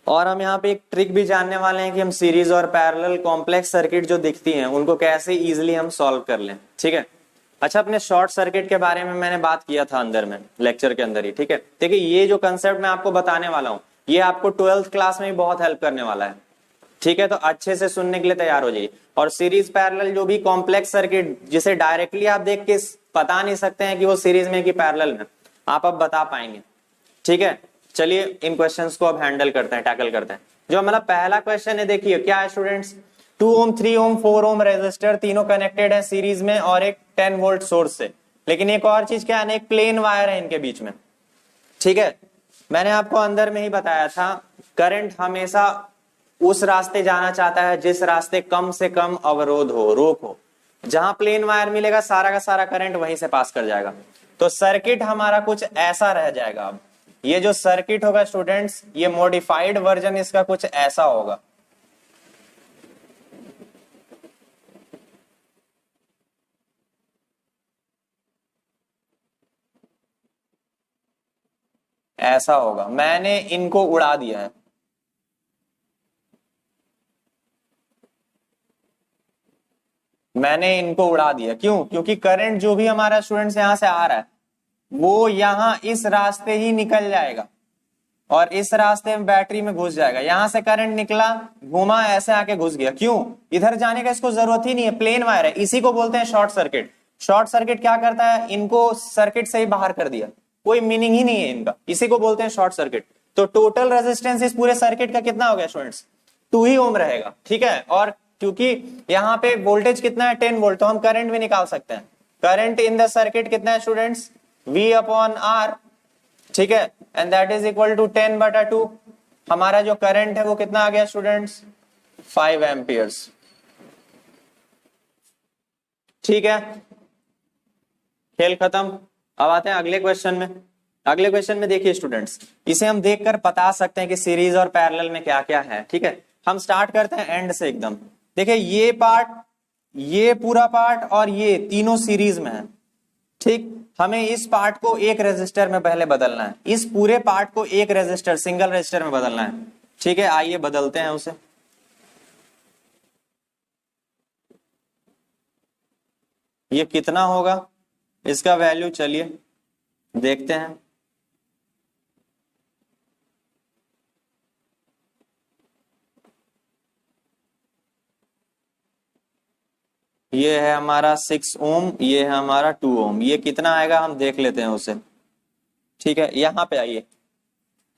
और हम यहाँ पे एक ट्रिक भी जानने वाले हैं कि हम सीरीज और पैरेलल कॉम्प्लेक्स सर्किट जो दिखती हैं उनको कैसे इजीली हम सॉल्व कर लें। ठीक है, अच्छा, अपने शॉर्ट सर्किट के बारे में मैंने बात किया था अंदर में, लेक्चर के अंदर ही। ठीक है, देखिए ये जो कंसेप्ट मैं आपको बताने वाला हूँ ये आपको 12th क्लास में भी बहुत हेल्प करने वाला है। ठीक है, तो अच्छे से सुनने के लिए तैयार हो जाइए। और सीरीज पैरेलल जो भी कॉम्प्लेक्स सर्किट जिसे डायरेक्टली आप देख के बता नहीं सकते हैं कि वो सीरीज में कि पैरेलल में, आप अब बता पाएंगे। ठीक है, चलिए इन क्वेश्चंस को अब हैंडल करते हैं, टैकल करते हैं। जो हमारा पहला क्वेश्चन है, देखिए क्या है स्टूडेंट्स, 2 ओम 3 ओम 4 ओम रेजिस्टर तीनों कनेक्टेड है सीरीज में और एक 10 वोल्ट सोर्स से। लेकिन एक और चीज क्या है, एक प्लेन वायर है इनके बीच में। ठीक है, मैंने आपको अंदर में ही बताया था करंट हमेशा उस रास्ते जाना चाहता है जिस रास्ते कम से कम अवरोध हो, रोक हो। जहां प्लेन वायर मिलेगा सारा का सारा करंट वहीं से पास कर जाएगा। तो सर्किट हमारा कुछ ऐसा रह जाएगा। अब ये जो सर्किट होगा स्टूडेंट्स, ये मॉडिफाइड वर्जन इसका कुछ ऐसा होगा। ऐसा होगा, मैंने इनको उड़ा दिया है। मैंने इनको उड़ा दिया, क्यों? क्योंकि करंट जो भी हमारा स्टूडेंट्स यहां से आ रहा है वो यहां इस रास्ते ही निकल जाएगा और इस रास्ते में बैटरी में घुस जाएगा। यहां से करंट निकला, घुमा, ऐसे आके घुस गया। क्यों? इधर जाने का इसको जरूरत ही नहीं है, प्लेन वायर है। इसी को बोलते हैं शॉर्ट सर्किट। शॉर्ट सर्किट क्या करता है, इनको सर्किट से ही बाहर कर दिया, कोई मीनिंग ही नहीं है इनका, इसी को बोलते हैं शॉर्ट सर्किट। तो टोटल रेजिस्टेंस इस पूरे सर्किट का कितना हो गया स्टूडेंट्स, 2 ही ओम रहेगा। ठीक है, और क्योंकि यहाँ पे वोल्टेज कितना है, 10 वोल्ट, तो हम करंट भी निकाल सकते हैं। करंट इन द सर्किट कितना है स्टूडेंट्स, V अपॉन R। ठीक है, and that is equal to 10/2। हमारा जो करंट है वो कितना आ गया स्टूडेंट्स, 5 एम्पियर्स। ठीक है, खेल खत्म। अब आते हैं अगले क्वेश्चन में। अगले क्वेश्चन में देखिए स्टूडेंट्स, इसे हम देखकर बता सकते हैं कि सीरीज और पैरेलल में क्या क्या है। ठीक है, हम स्टार्ट करते हैं एंड से एकदम। देखिए ये पार्ट, ये पूरा पार्ट और ये तीनों सीरीज में है। ठीक, हमें इस पार्ट को एक रेजिस्टर में पहले बदलना है, इस पूरे पार्ट को एक रेजिस्टर, सिंगल रेजिस्टर में बदलना है। ठीक है, आइए बदलते हैं उसे। ये कितना होगा इसका वैल्यू, चलिए देखते हैं। ये है हमारा 6 ओम, ये है हमारा 2 ओम। ये कितना आएगा हम देख लेते हैं उसे। ठीक है, यहां पे आइए,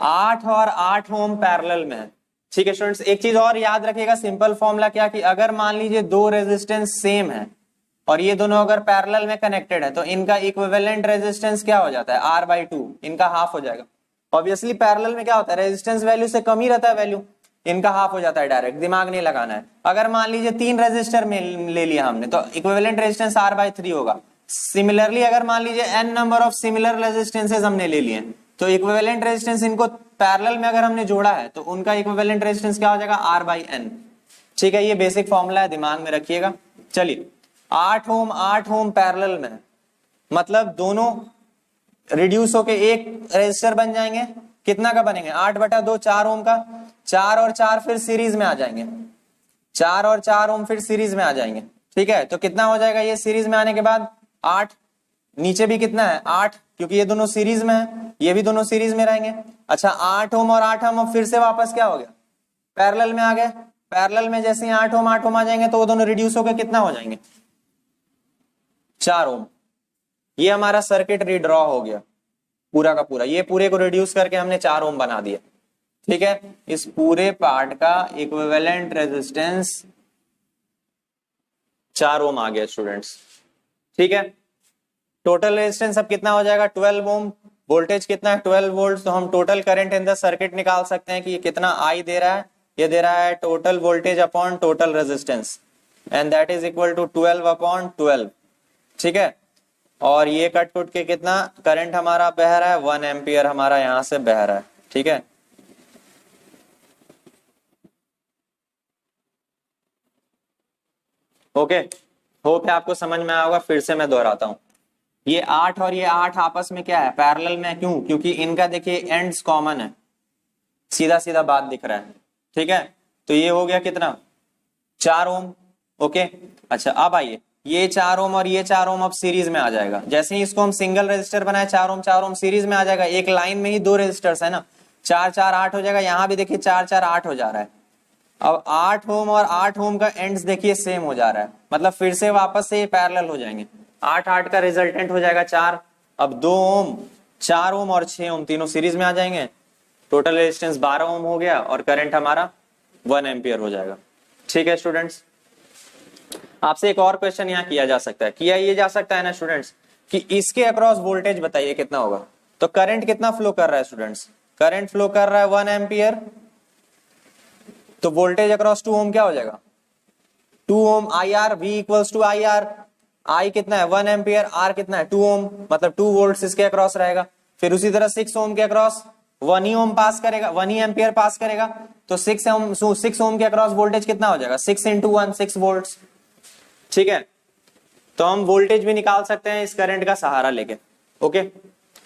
8 और 8 ओम पैरेलल में है। ठीक है स्टूडेंट्स, एक चीज और याद रखिएगा, सिंपल फॉर्मूला क्या, कि अगर मान लीजिए दो रेजिस्टेंस सेम है और ये दोनों अगर पैरेलल में कनेक्टेड है तो इनका इक्विवेलेंट रेजिस्टेंस क्या हो जाता है, R/2, इनका हाफ हो जाएगा। ऑब्वियसली पैरेलल में क्या होता है, रेजिस्टेंस वैल्यू से कम ही रहता है वैल्यू, इनका हाफ हो जाता है डायरेक्ट, दिमाग नहीं लगाना है। अगर मान लीजिए 3 रेजिस्टर में ले लिया हमने तो इक्विवेलेंट रेजिस्टेंस R/3 होगा। सिमिलरली अगर मान लीजिए n number of similar resistances हमने ले लिए तो इक्विवेलेंट रेजिस्टेंस इनको पैरेलल में अगर हमने जोड़ा है तो उनका इक्विवेलेंट रेजिस्टेंस क्या हो जाएगा, R/n। ठीक है, ये बेसिक फॉर्मूला है, दिमाग में रखिएगा। चलिए 8 ओम पैरेलल में, मतलब दोनों रिड्यूस होके एक रेजिस्टर बन जाएंगे। कितना का बनेंगे, 8/2, 4 ओम का। 4 और 4 फिर सीरीज में आ जाएंगे, 4 और 4 ओम फिर सीरीज में आ जाएंगे। ठीक है, तो कितना हो जाएगा ये सीरीज में आने के बाद, 8। नीचे भी कितना है, 8, क्योंकि ये दोनों सीरीज में है, ये भी दोनों सीरीज में रहेंगे। अच्छा, 8 ओम और 8 ओम फिर से वापस क्या हो गया, पैरेलल में आ गए। पैरेलल में जैसे 8 ओम आ जाएंगे तो वो दोनों रिड्यूस होकर कितना हो जाएंगे, 4 ओम। ये हमारा सर्किट रीड्रॉ हो गया पूरा का पूरा, ये पूरे को रिड्यूस करके हमने 4 ओम बना दिया। ठीक है, इस पूरे पार्ट का इक्विवेलेंट रेजिस्टेंस 4 ओम आ गया स्टूडेंट्स। ठीक है, टोटल रेजिस्टेंस अब कितना हो जाएगा, 12 ओम। वोल्टेज कितना है, 12 वोल्ट। तो हम total current in the circuit निकाल सकते हैं कि ये कितना आई दे रहा है, ये दे रहा है total voltage upon total resistance. And that is equal to 12/12, ठीक है। और ये कट कुट के कितना करंट हमारा बह रहा है, 1 एम्पियर हमारा यहां से बह रहा है, ठीक है। ओके, होप है आपको समझ में आया होगा। फिर से मैं दोहराता हूं, ये 8 और ये 8 आपस में क्या है, पैरेलल में। क्यों? क्योंकि इनका देखिए एंड्स कॉमन है, सीधा सीधा बात दिख रहा है, ठीक है। तो ये हो गया कितना, 4 ओम। ओके, अच्छा अब आइए, ये 4 ओम और ये 4 ओम अब सीरीज में आ जाएगा। जैसे ही इसको हम सिंगल रेजिस्टर बनाए, 4 ओम सीरीज में आ जाएगा। एक लाइन में ही 2 रेजिस्टर्स है ना, 4 4 8 हो जाएगा। यहां भी देखिए 4 4 8 हो जा रहा है। अब 8 ओम और 8 ओम का एंड्स देखिए सेम हो जा रहा है, मतलब फिर से वापस से ये पैरेलल हो जाएंगे। 8 8 का रिजल्टेंट हो जाएगा 4। अब 2 ओम, 4 ओम और 6 ओम तीनों सीरीज में आ जाएंगे। टोटल रेजिस्टेंस 12 ओम हो गया और करंट हमारा 1 एम्पियर हो जाएगा, ठीक है स्टूडेंट्स। आपसे एक और क्वेश्चन यहाँ किया जा सकता है, किया ये जा सकता है ना स्टूडेंट्स, कि इसके अक्रॉस वोल्टेज बताइए कितना होगा। तो करंट कितना फ्लो कर रहा है स्टूडेंट्स, करंट फ्लो कर रहा है 1 एम्पियर। तो वोल्टेज अक्रॉस 2 ओम क्या हो जाएगा, 2 ohm I R, V equals to I R. I कितना है 1 एम्पियर, आर कितना है 2 ओम, मतलब 2 वोल्ट इसके अक्रॉस रहेगा। फिर उसी तरह 6 ओम के अक्रॉस 1 ही ओम पास करेगा, 1 ही एम्पियर पास करेगा। तो 6 ओम के अक्रॉस वोल्टेज कितना हो जाएगा, 6 इंटू 1 6 वोल्ट, ठीक है। तो हम वोल्टेज भी निकाल सकते हैं इस करंट का सहारा लेके। ओके,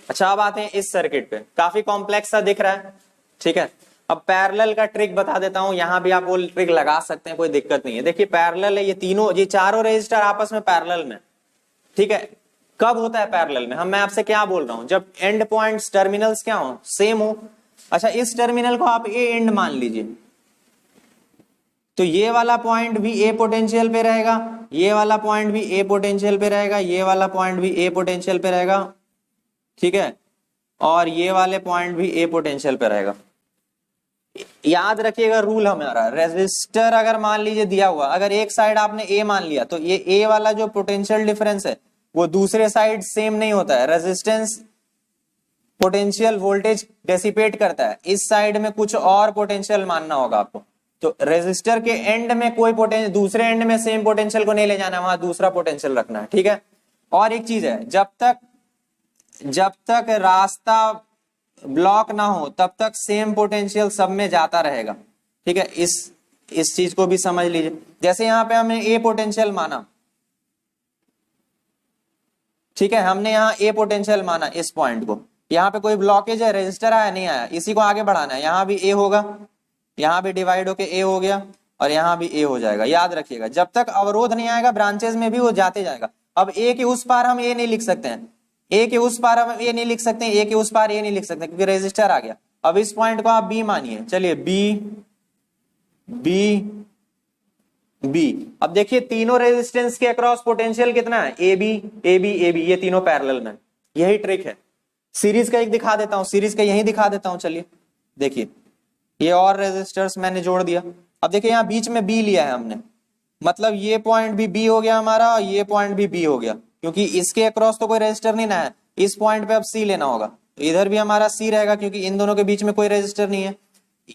अच्छा अब आते हैं इस सर्किट पे, काफी कॉम्प्लेक्स सा दिख रहा है, ठीक है। अब पैरेलल का ट्रिक बता देता हूं, यहां भी आप वो ट्रिक लगा सकते हैं, कोई दिक्कत नहीं है। देखिए पैरेलल है, ये चारों रेजिस्टर आपस में पैरेलल में, ठीक है। कब होता है पैरेलल में, मैं आपसे क्या बोल रहा हूं, जब एंड पॉइंट्स टर्मिनल्स क्या हो, सेम हो। अच्छा, इस टर्मिनल को आप ए एंड मान लीजिए, तो ये वाला पॉइंट भी ए पोटेंशियल पे रहेगा, ये वाला पॉइंट भी ए पोटेंशियल पे रहेगा, ये वाला पॉइंट भी ए पोटेंशियल पे रहेगा, ठीक है। और ये वाले पॉइंट भी ए पोटेंशियल पे रहेगा। याद रखिएगा रूल हमारा, रेजिस्टर अगर मान लीजिए दिया हुआ, अगर एक साइड आपने ए मान लिया, तो ये ए वाला जो पोटेंशियल डिफरेंस है वो दूसरे साइड सेम नहीं होता है। रेजिस्टेंस पोटेंशियल वोल्टेज डेसिपेट करता है, इस साइड में कुछ और पोटेंशियल मानना होगा आपको। तो रेजिस्टर के एंड में कोई पोटेंशियल, दूसरे एंड में सेम पोटेंशियल को नहीं ले जाना है, वहां दूसरा पोटेंशियल रखना है, ठीक है। और एक चीज है, जब तक रास्ता ब्लॉक ना हो तब तक सेम पोटेंशियल सब में जाता रहेगा, ठीक है। इस चीज को भी समझ लीजिए। जैसे यहां पे हमने ए पोटेंशियल माना, ठीक है, हमने यहाँ ए पोटेंशियल माना इस पॉइंट को। यहाँ पे कोई ब्लॉकेज है, रेजिस्टर आया नहीं आया, इसी को आगे बढ़ाना है। यहाँ भी ए होगा, यहाँ भी डिवाइड होके ए हो गया, और यहाँ भी ए हो जाएगा। याद रखिएगा, जब तक अवरोध नहीं आएगा ब्रांचेज में भी वो जाते जाएगा। अब ए के उस पार हम ए नहीं लिख सकते हैं, ए के उस पार हम ए नहीं लिख सकते हैं, ए के उस पार ए नहीं लिख सकते क्योंकि रेजिस्टर आ गया। अब इस पॉइंट को आप बी मानिए, चलिए बी बी बी। अब देखिए तीनों रेजिस्टेंस के अक्रॉस पोटेंशियल कितना है, A B A B A B, ये तीनों पैरेलल में। यही ट्रिक है। सीरीज का एक दिखा देता हूं, सीरीज का यही दिखा देता हूं, चलिए देखिए, ये और रेजिस्टर्स मैंने जोड़ दिया। अब देखिए यहाँ बीच में बी लिया है हमने, मतलब ये पॉइंट भी बी हो गया हमारा, और ये पॉइंट भी बी हो गया, क्योंकि इसके अक्रॉस तो कोई रेजिस्टर नहीं ना है। इस पॉइंट पे अब सी लेना होगा, तो इधर भी हमारा सी रहेगा क्योंकि इन दोनों के बीच में कोई रेजिस्टर नहीं है।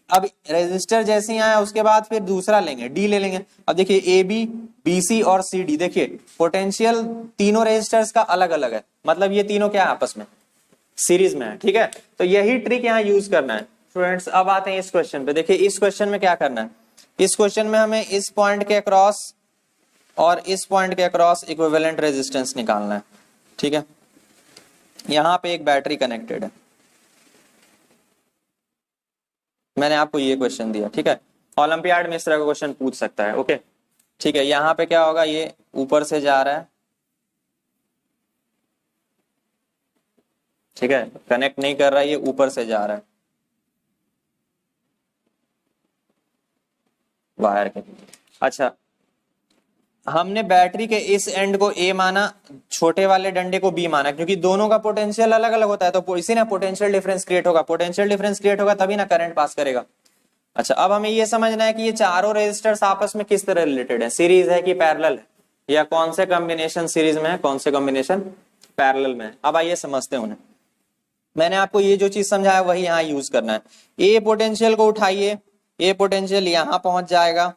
अब रेजिस्टर जैसे ही आया उसके बाद फिर दूसरा लेंगे, डी ले लेंगे। अब देखिए ए बी बी सी और सी डी, देखिए पोटेंशियल तीनों रेजिस्टर्स का अलग अलग है, मतलब ये तीनों क्या आपस में सीरीज में है, ठीक है। तो यही ट्रिक यहाँ यूज करना है स्टूडेंट्स। अब आते हैं इस क्वेश्चन पे। देखिए इस क्वेश्चन में क्या करना है, इस क्वेश्चन में हमें इस पॉइंट के अक्रॉस और इस पॉइंट के अक्रॉस इक्विवेलेंट रेजिस्टेंस निकालना है, ठीक है। यहां पे एक बैटरी कनेक्टेड है, मैंने आपको ये क्वेश्चन दिया, ठीक है। ओलंपियाड में इस तरह का क्वेश्चन पूछ सकता है, ओके ठीक है। यहां पे क्या होगा, ये ऊपर से जा रहा है, ठीक है, कनेक्ट नहीं कर रहा है, ये ऊपर से जा रहा है वायर के। अच्छा, हमने बैटरी के इस एंड को ए माना, छोटे वाले डंडे को बी माना, क्योंकि दोनों का पोटेंशियल अलग अलग होता है, तो इसी ना पोटेंशियल डिफरेंस क्रिएट होगा। पोटेंशियल डिफरेंस क्रिएट होगा तभी ना करंट पास करेगा। अच्छा, अब हमें ये समझना है कि ये चारों रेजिस्टर्स आपस में किस तरह रिलेटेड है, सीरीज है कि पैरेलल है, या कौन से कॉम्बिनेशन सीरीज में है, कौन से कॉम्बिनेशन पैरेलल में है। अब आइए समझते हैं उन्हें। मैंने आपको ये जो चीज समझाया वही यहाँ यूज करना है। ए पोटेंशियल को उठाइए, ए पोटेंशियल यहाँ पहुंच जाएगा,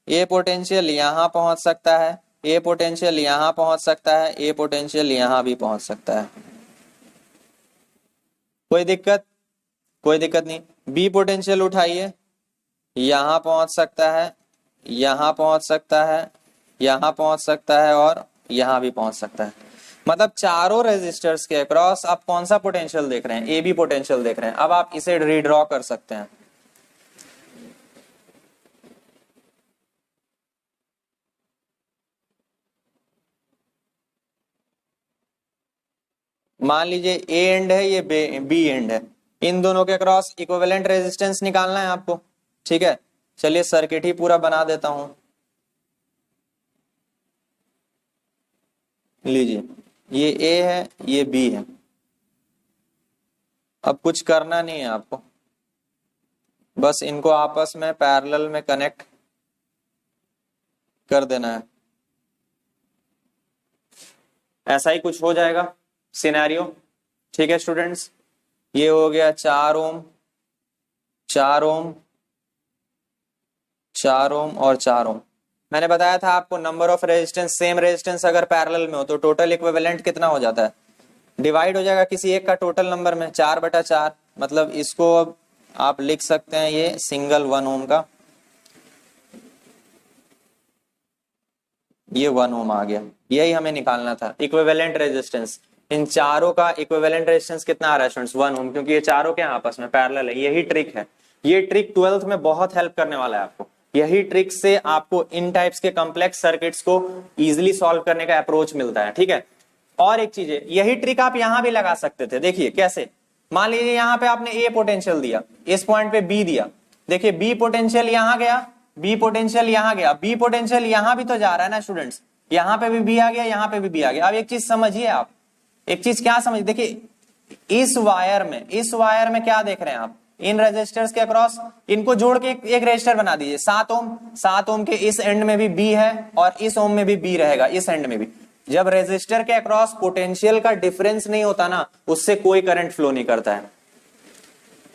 ए पोटेंशियल यहां पहुंच सकता है, ए पोटेंशियल यहां पहुंच सकता है, ए पोटेंशियल यहां भी पहुंच सकता है। कोई दिक्कत? कोई दिक्कत नहीं। बी पोटेंशियल उठाइए, यहां पहुंच सकता है, यहां पहुंच सकता है, यहां पहुंच सकता है और यहां भी पहुंच सकता है। मतलब चारों रेजिस्टर्स के अक्रॉस आप कौन सा पोटेंशियल देख रहे हैं? ए बी पोटेंशियल देख रहे हैं। अब आप इसे रीड्रॉ कर सकते हैं। मान लीजिए ए एंड है, ये बी एंड है, इन दोनों के क्रॉस इक्विवेलेंट रेजिस्टेंस निकालना है आपको। ठीक है, चलिए सर्किट ही पूरा बना देता हूं। लीजिए, ये ए है, ये बी है। अब कुछ करना नहीं है आपको, बस इनको आपस में पैरेलल में कनेक्ट कर देना है। ऐसा ही कुछ हो जाएगा सिनेरियो। ठीक है स्टूडेंट्स, ये हो गया 4 ओम, 4 ओम, 4 ओम और 4 ओम। मैंने बताया था आपको number of resistance, same resistance अगर पैरेलल में हो तो टोटल इक्विवेलेंट कितना हो जाता है? डिवाइड हो जाएगा किसी एक का टोटल नंबर में, 4/4। मतलब इसको अब आप लिख सकते हैं ये सिंगल 1 ओम का, ये 1 ओम आ गया। यही हमें निकालना था, इक्विवेलेंट रेजिस्टेंस। इन चारों का इक्विवेलेंट रेजिस्टेंस कितना आ रहा है स्टूडेंट्स? 1 ओम, क्योंकि ये चारों के आपस में पैरेलल है। यही ट्रिक है, ये ट्रिक 12th में बहुत हेल्प करने वाला है आपको। यही ट्रिक से आपको इन टाइप्स के कॉम्प्लेक्स सर्किट्स को इजीली सॉल्व करने का अप्रोच मिलता है। ठीक है, और एक चीज है, यही ट्रिक आप यहां भी लगा सकते थे। देखिए कैसे, मान लीजिए यहां पे आपने ए पोटेंशियल दिया, इस पॉइंट पे बी दिया। देखिए बी पोटेंशियल यहां गया, बी पोटेंशियल यहां गया, बी पोटेंशियल यहां भी तो जा रहा है ना स्टूडेंट्स। यहां पे भी बी आ गया, यहां पे भी बी आ गया। अब एक चीज समझिए आप, एक चीज क्या समझ, देखिए इस वायर में क्या देख रहे हैं आप? इन रेजिस्टर्स के अक्रॉस इनको जोड़ के एक रेजिस्टर बना दीजिए। 7 ओम, 7 ओम के इस एंड में भी बी है और इस ओम में भी बी रहेगा, इस एंड में भी। जब रेजिस्टर के अक्रॉस पोटेंशियल का डिफरेंस नहीं होता ना, उससे कोई करंट फ्लो नहीं करता है।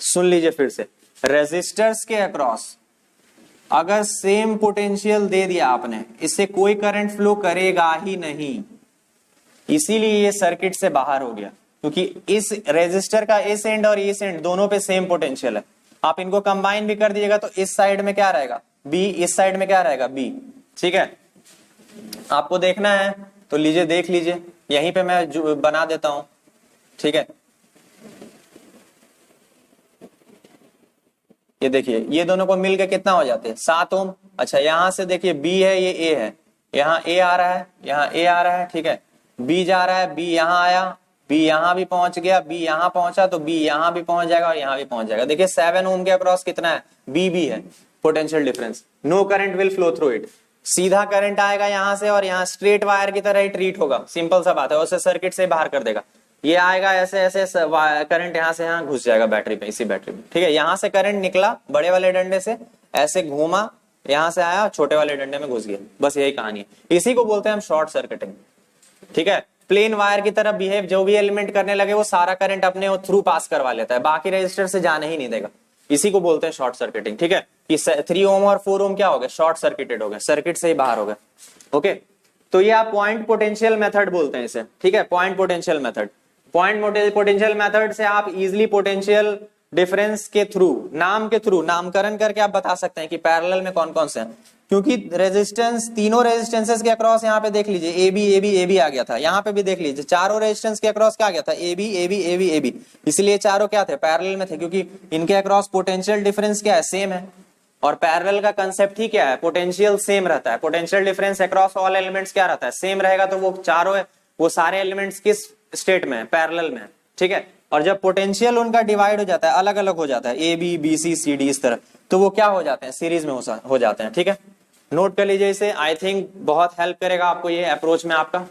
सुन लीजिए फिर से, रेजिस्टर्स के अक्रॉस अगर सेम पोटेंशियल दे दिया आपने, इससे कोई करंट फ्लो करेगा ही नहीं। इसीलिए ये सर्किट से बाहर हो गया, क्योंकि इस रेजिस्टर का इस एंड और इस एंड दोनों पे सेम पोटेंशियल है। आप इनको कंबाइन भी कर दीजिएगा तो इस साइड में क्या रहेगा? बी, इस साइड में क्या रहेगा? बी। ठीक है, आपको देखना है तो लीजिए, देख लीजिए, यहीं पे मैं बना देता हूं। ठीक है, ये देखिए, ये दोनों को मिलकर कितना हो जाते हैं? 7 ओम। अच्छा, यहां से देखिए बी है, ये ए है, यहाँ ए आ रहा है, यहाँ ए आ रहा है। ठीक है, बी जा रहा है, बी यहां आया, बी यहां भी पहुंच गया, बी यहां पहुंचा तो बी यहां भी पहुंच जाएगा और यहां भी पहुंच जाएगा। देखिए 7 ओम के अक्रॉस कितना है? बी है potential difference. No current will flow through it. सीधा करंट आएगा यहां से और यहाँ स्ट्रेट वायर की तरह ही ट्रीट होगा। सिंपल सा बात है, उसे सर्किट से बाहर कर देगा। ये आएगा ऐसे ऐसे करंट यहाँ से यहाँ घुस जाएगा बैटरी पे, इसी बैटरी में। ठीक है, यहां से करंट निकला बड़े वाले डंडे से, ऐसे घूमा, यहां से आया, छोटे वाले डंडे में घुस गया। बस यही कहानी है। इसी को बोलते हैं हम शॉर्ट सर्किटिंग। ठीक है, प्लेन वायर की तरह बिहेव, जो भी एलिमेंट करने लगे वो सारा करंट अपने थ्रू पास करवा लेता है, बाकी रेजिस्टर से जाने ही नहीं देगा। इसी को बोलते हैं शॉर्ट सर्किटिंग। ठीक है, कि 3 ओम और 4 ओम क्या हो गए? शॉर्ट सर्किटेड हो गए, सर्किट से ही बाहर हो गए। ओके, तो ये आप पॉइंट पोटेंशियल मेथड बोलते हैं इसे। ठीक है, point potential method. Point potential method से आप इजिली पोटेंशियल डिफरेंस के थ्रू, नाम के थ्रू, नामकरण करके आप बता सकते हैं कि पैरेलल में कौन कौन से हैं। क्योंकि रेजिस्टेंस, तीनों रेजिस्टेंसेस के अक्रॉस यहाँ पे देख लीजिए, ए बी आ गया था। यहाँ पे भी देख लीजिए, चारों रेजिस्टेंस के अक्रॉस क्या गया था? A B. इसलिए चारों क्या थे? पैरेलल में थे, क्योंकि इनके अक्रॉस पोटेंशियल डिफरेंस क्या है? सेम है। और पैरेलल का कंसेप्ट ही क्या है? पोटेंशियल सेम रहता है। Potential difference across all elements क्या रहता है? सेम रहेगा। तो वो चारों, वो सारे एलिमेंट्स किस स्टेट में है? पैरेलल में। ठीक है, और जब पोटेंशियल उनका डिवाइड हो जाता है, अलग अलग हो जाता है, A B C C D इस तरह, तो वो क्या हो जाते हैं? सीरीज में हो जाते हैं। ठीक है, नोट कर लीजिए इसे। आई थिंक बहुत हेल्प करेगा आपको ये अप्रोच में आपका।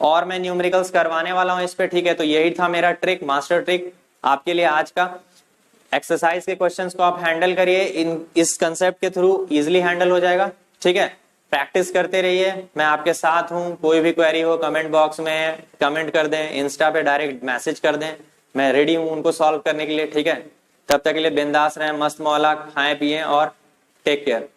और मैं न्यूमेरिकल्स करवाने वाला हूं इस पे। ठीक है, तो यही था मेरा ट्रिक, मास्टर ट्रिक आपके लिए आज का। एक्सरसाइज के क्वेश्चंस को आप हैंडल करिए, इस कंसेप्ट के थ्रू इजिली हैंडल हो जाएगा। ठीक है, प्रैक्टिस करते रहिए, मैं आपके साथ हूं। कोई भी क्वेरी हो कमेंट बॉक्स में कमेंट कर दें, इंस्टा पे डायरेक्ट मैसेज कर दें, मैं रेडी हूं उनको सॉल्व करने के लिए। ठीक है, तब तक के लिए बिंदास रहें, मस्त मौला खाएं पिएं और टेक केयर।